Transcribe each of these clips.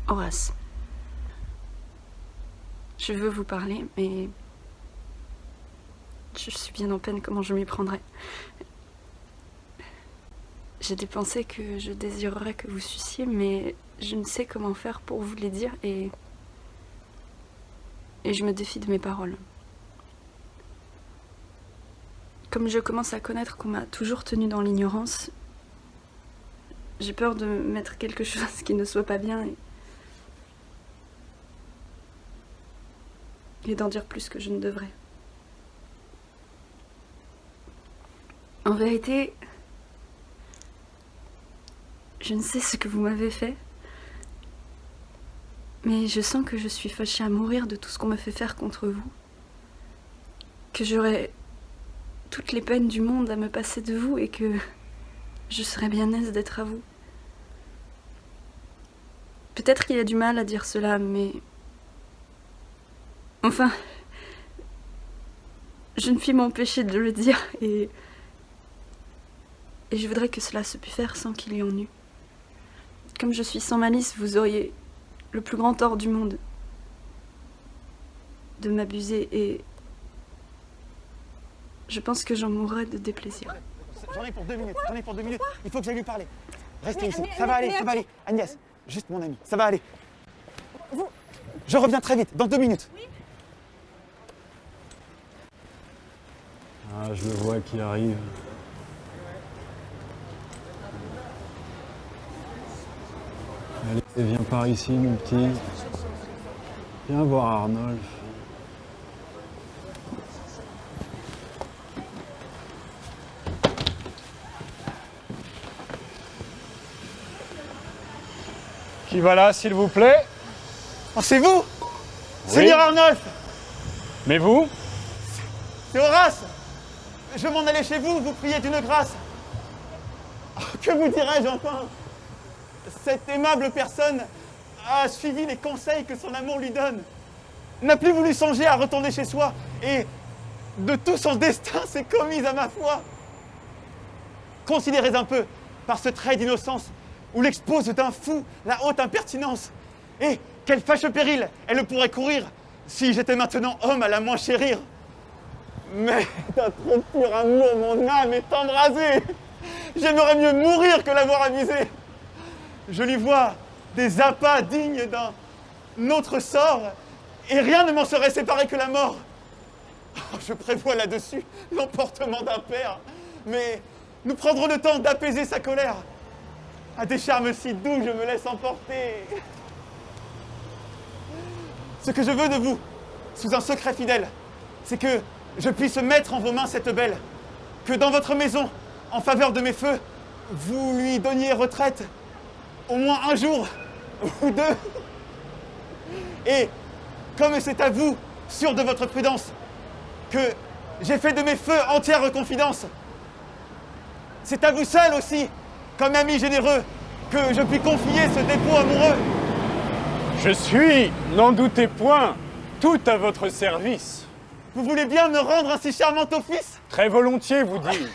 Horace, je veux vous parler, mais je suis bien en peine comment je m'y prendrai. J'ai des pensées que je désirerais que vous suissiez, mais je ne sais comment faire pour vous les dire et je me défie de mes paroles. Comme je commence à connaître qu'on m'a toujours tenue dans l'ignorance, j'ai peur de mettre quelque chose qui ne soit pas bien et d'en dire plus que je ne devrais. En vérité, je ne sais ce que vous m'avez fait, mais je sens que je suis fâchée à mourir de tout ce qu'on me fait faire contre vous, que j'aurai toutes les peines du monde à me passer de vous et que je serais bien aise d'être à vous. Peut-être qu'il y a du mal à dire cela, mais... Enfin... Je ne puis m'empêcher de le dire et je voudrais que cela se pût faire sans qu'il y en eût. Comme je suis sans malice, vous auriez le plus grand tort du monde de m'abuser et... Je pense que j'en mourrais de déplaisir. J'en ai pour 2 minutes, Il faut que j'aille lui parler. Restez ici, ça va aller. Agnès, juste mon ami, ça va aller. Je reviens très vite, dans 2 minutes. Oui. Ah, je le vois qui arrive. Allez, viens par ici, mon petit. Viens voir Arnolphe. Qui va là, s'il vous plaît? Oh, c'est vous? Oui. Seigneur Arnolphe! Mais vous? C'est Horace! Je m'en allais chez vous, vous priez d'une grâce. Oh, que vous dirais-je enfin? Cette aimable personne a suivi les conseils que son amour lui donne. N'a plus voulu songer à retourner chez soi et de tout son destin s'est commis à ma foi. Considérez un peu, par ce trait d'innocence, où l'expose d'un fou la haute impertinence. Et quel fâcheux péril elle pourrait courir si j'étais maintenant homme à la moins chérir. Mais d'un trop pur amour, mon âme est embrasée. J'aimerais mieux mourir que l'avoir avisée. Je lui vois des appas dignes d'un autre sort, et rien ne m'en serait séparé que la mort. Oh, je prévois là-dessus l'emportement d'un père, mais nous prendrons le temps d'apaiser sa colère. À des charmes si doux, je me laisse emporter. Ce que je veux de vous, sous un secret fidèle, c'est que je puisse mettre en vos mains cette belle, que dans votre maison, en faveur de mes feux, vous lui donniez retraite, au moins un jour ou 2. Et comme c'est à vous, sûr de votre prudence, que j'ai fait de mes feux entière confidence, c'est à vous seul aussi, comme ami généreux, que je puis confier ce dépôt amoureux. Je suis, n'en doutez point, tout à votre service. Vous voulez bien me rendre un si charmant office? Très volontiers, vous dis-je.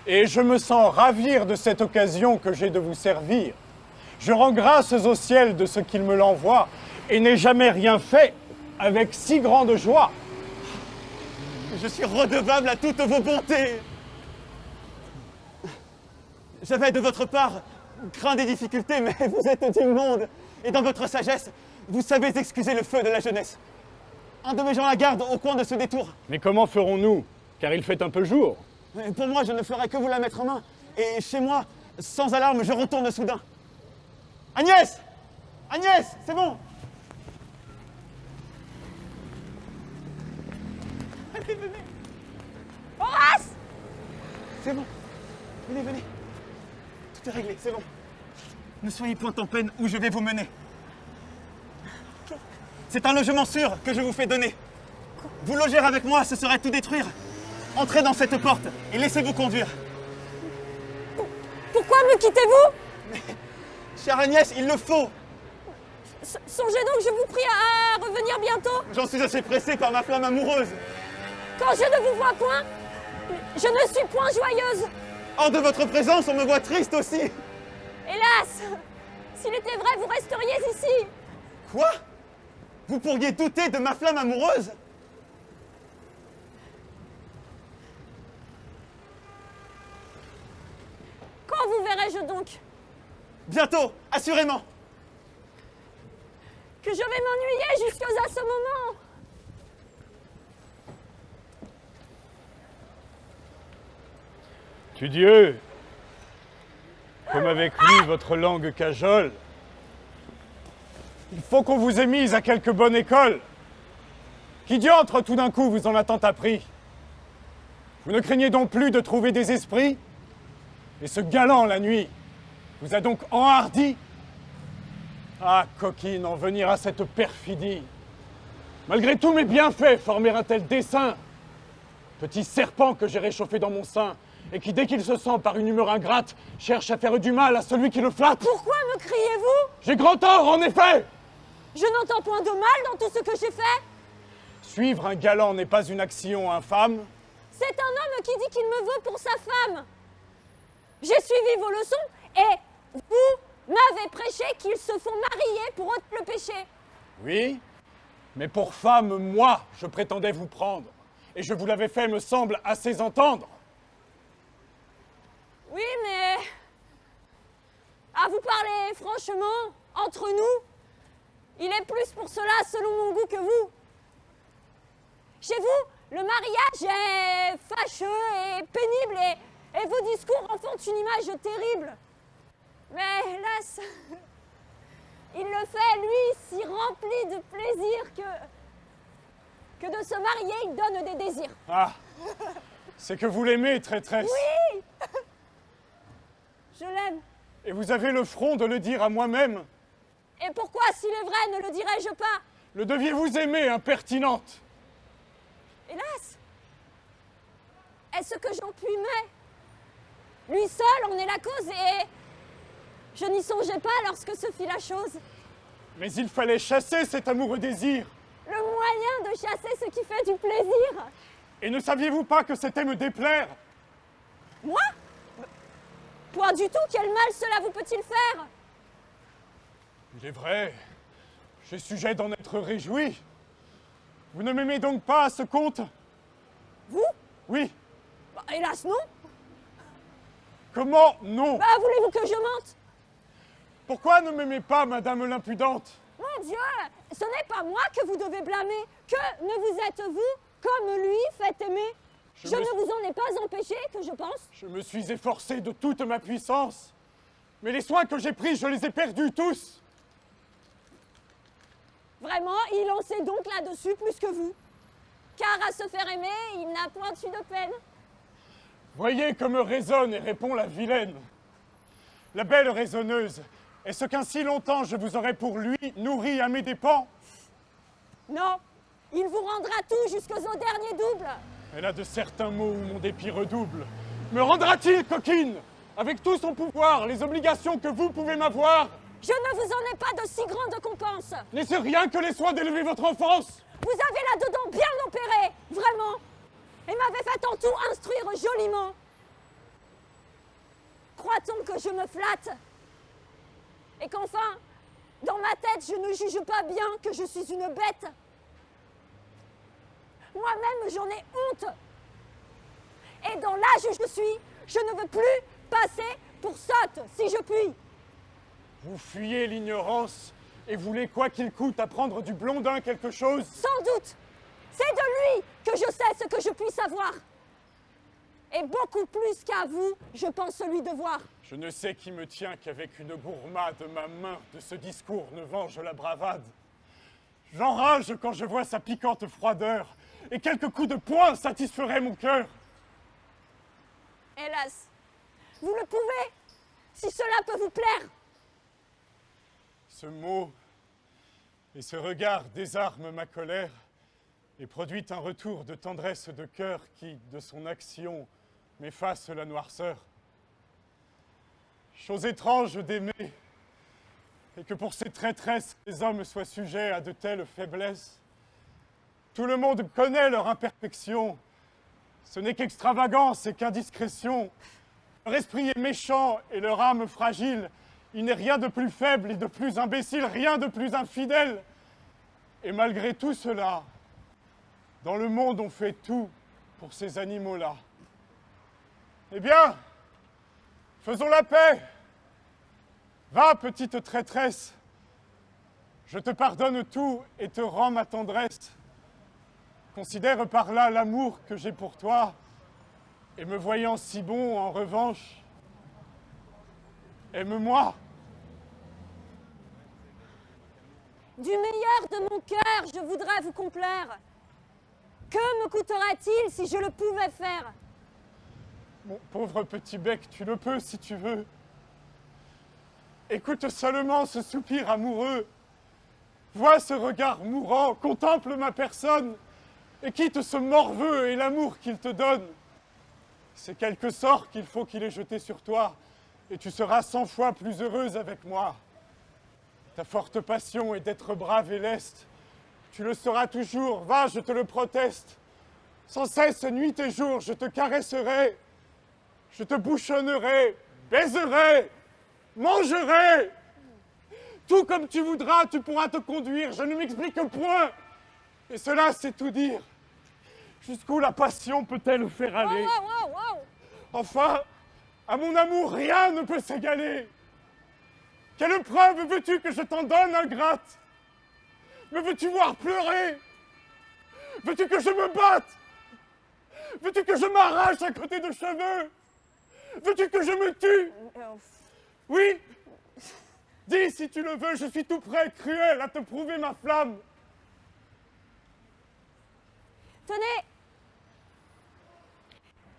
Et je me sens ravir de cette occasion que j'ai de vous servir. Je rends grâces au ciel de ce qu'il me l'envoie, et n'ai jamais rien fait avec si grande joie. Je suis redevable à toutes vos bontés. J'avais de votre part craint des difficultés, mais vous êtes du monde. Et dans votre sagesse, vous savez excuser le feu de la jeunesse. Un de mes gens la garde au coin de ce détour. Mais comment ferons-nous? Car il fait un peu jour. Pour moi, je ne ferai que vous la mettre en main. Et chez moi, sans alarme, je retourne soudain. Agnès! Agnès, c'est bon! Allez, venez! Horace! C'est bon. Venez. Tout est réglé, c'est bon. Ne soyez point en peine où je vais vous mener. C'est un logement sûr que je vous fais donner. Vous loger avec moi, ce serait tout détruire. Entrez dans cette porte et laissez-vous conduire. Pourquoi me quittez-vous? Mais, chère Agnès, il le faut. Songez donc, je vous prie, à revenir bientôt. J'en suis assez pressé par ma flamme amoureuse. Quand je ne vous vois point, je ne suis point joyeuse. Hors de votre présence, on me voit triste aussi. Hélas, s'il était vrai, vous resteriez ici. Quoi? Vous pourriez douter de ma flamme amoureuse? Quand vous verrai-je donc? Bientôt, assurément. Que je vais m'ennuyer jusqu'à ce moment. Tudieu, comme avec lui votre langue cajole, il faut qu'on vous ait mise à quelque bonne école. Qui diantre tout d'un coup vous en a tant appris? Vous ne craignez donc plus de trouver des esprits? Et ce galant la nuit vous a donc enhardi? Ah, coquine, en venir à cette perfidie. Malgré tous mes bienfaits, former un tel dessein. Petit serpent que j'ai réchauffé dans mon sein, et qui, dès qu'il se sent par une humeur ingrate, cherche à faire du mal à celui qui le flatte. Pourquoi me criez-vous? J'ai grand tort, en effet! Je n'entends point de mal dans tout ce que j'ai fait. Suivre un galant n'est pas une action infâme. C'est un homme qui dit qu'il me veut pour sa femme. J'ai suivi vos leçons et vous m'avez prêché qu'ils se font marier pour ôter le péché. Oui, mais pour femme, moi, je prétendais vous prendre. Et je vous l'avais fait, me semble, assez entendre. Oui, mais... À vous parler franchement, entre nous, il est plus pour cela, selon mon goût, que vous. Chez vous, le mariage est fâcheux et pénible et vos discours en font une image terrible. Mais hélas, il le fait, lui, si rempli de plaisir que de se marier, il donne des désirs. Ah, c'est que vous l'aimez, traîtresse. Oui. Je l'aime. Et vous avez le front de le dire à moi-même. Et pourquoi, s'il est vrai, ne le dirais-je pas? Le deviez-vous aimer, impertinente? Hélas, est-ce que j'en puis mais lui seul en est la cause et je n'y songeais pas lorsque se fit la chose. Mais il fallait chasser cet amoureux désir. Le moyen de chasser ce qui fait du plaisir. Et ne saviez-vous pas que c'était me déplaire? Moi? Point du tout, quel mal cela vous peut-il faire? Il est vrai, j'ai sujet d'en être réjoui. Vous ne m'aimez donc pas à ce compte? Vous? Oui. Bah, hélas non. Comment non? Bah, voulez-vous que je mente? Pourquoi ne m'aimez pas, madame l'impudente? Mon Dieu, ce n'est pas moi que vous devez blâmer. Que ne vous êtes-vous, comme lui, fait aimer? Je ne vous en ai pas empêché, que je pense. Je me suis efforcé de toute ma puissance. Mais les soins que j'ai pris, je les ai perdus tous. Vraiment, il en sait donc là-dessus plus que vous. Car à se faire aimer, il n'a point eu de peine. Voyez comme résonne et répond la vilaine. La belle raisonneuse, est-ce qu'ainsi longtemps je vous aurais pour lui nourri à mes dépens? Non, il vous rendra tout jusqu'au dernier double. Elle a de certains mots où mon dépit redouble. Me rendra-t-il, coquine, avec tout son pouvoir, les obligations que vous pouvez m'avoir? Je ne vous en ai pas de si grande récompense. N'est-ce rien que les soins d'élever votre enfance? Vous avez là-dedans bien opéré, vraiment. Et m'avez fait en tout instruire joliment. Croit-on que je me flatte? Et qu'enfin, dans ma tête, je ne juge pas bien que je suis une bête? Moi-même, j'en ai honte. Et dans l'âge où je suis, je ne veux plus passer pour sotte, si je puis. Vous fuyez l'ignorance et voulez quoi qu'il coûte apprendre du blondin quelque chose? Sans doute. C'est de lui que je sais ce que je puis savoir. Et beaucoup plus qu'à vous, je pense lui devoir. Je ne sais qui me tient qu'avec une gourmade ma main de ce discours ne venge la bravade. J'enrage quand je vois sa piquante froideur, et quelques coups de poing satisferaient mon cœur. Hélas, vous le pouvez, si cela peut vous plaire. Ce mot et ce regard désarment ma colère et produit un retour de tendresse de cœur qui, de son action, m'efface la noirceur. Chose étrange d'aimer, et que pour ces traîtresses, les hommes soient sujets à de telles faiblesses. Tout le monde connaît leur imperfection. Ce n'est qu'extravagance et qu'indiscrétion. Leur esprit est méchant et leur âme fragile. Il n'est rien de plus faible et de plus imbécile, rien de plus infidèle. Et malgré tout cela, dans le monde, on fait tout pour ces animaux-là. Eh bien, faisons la paix. Va, petite traîtresse. Je te pardonne tout et te rends ma tendresse. Considère par là l'amour que j'ai pour toi. Et me voyant si bon, en revanche, aime-moi. Du meilleur de mon cœur, je voudrais vous complaire. Que me coûterait-il si je le pouvais faire? Mon pauvre petit bec, tu le peux si tu veux. Écoute seulement ce soupir amoureux. Vois ce regard mourant, contemple ma personne et quitte ce morveux et l'amour qu'il te donne. C'est quelque sort qu'il faut qu'il ait jeté sur toi et tu seras 100 fois plus heureuse avec moi. Ta forte passion est d'être brave et leste. Tu le seras toujours, va, je te le proteste. Sans cesse, nuit et jour, je te caresserai. Je te bouchonnerai, baiserai, mangerai. Tout comme tu voudras, tu pourras te conduire, je ne m'explique point. Et cela, c'est tout dire. Jusqu'où la passion peut-elle faire aller? Wow. Enfin, à mon amour, rien ne peut s'égaler. Quelle preuve veux-tu que je t'en donne, ingrate? Me veux-tu voir pleurer? Veux-tu que je me batte? Veux-tu que je m'arrache à côté de cheveux? Veux-tu que je me tue? Oui? Dis si tu le veux, je suis tout prêt, cruel, à te prouver ma flamme. Tenez,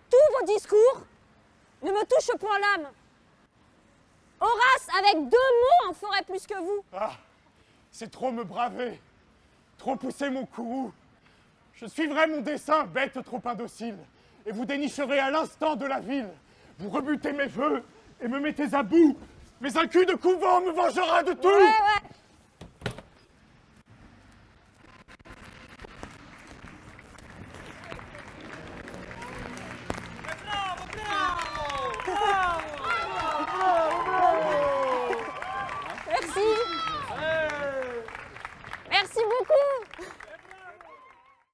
tous vos discours ne me touchent point l'âme. Horace, avec 2 mots, en ferait plus que vous. Ah, c'est trop me braver, trop pousser mon courroux. Je suivrai mon dessein, bête trop indocile, et vous dénicherez à l'instant de la ville. Vous rebutez mes vœux et me mettez à bout. Mais un cul de couvent me vengera de tout. Ouais.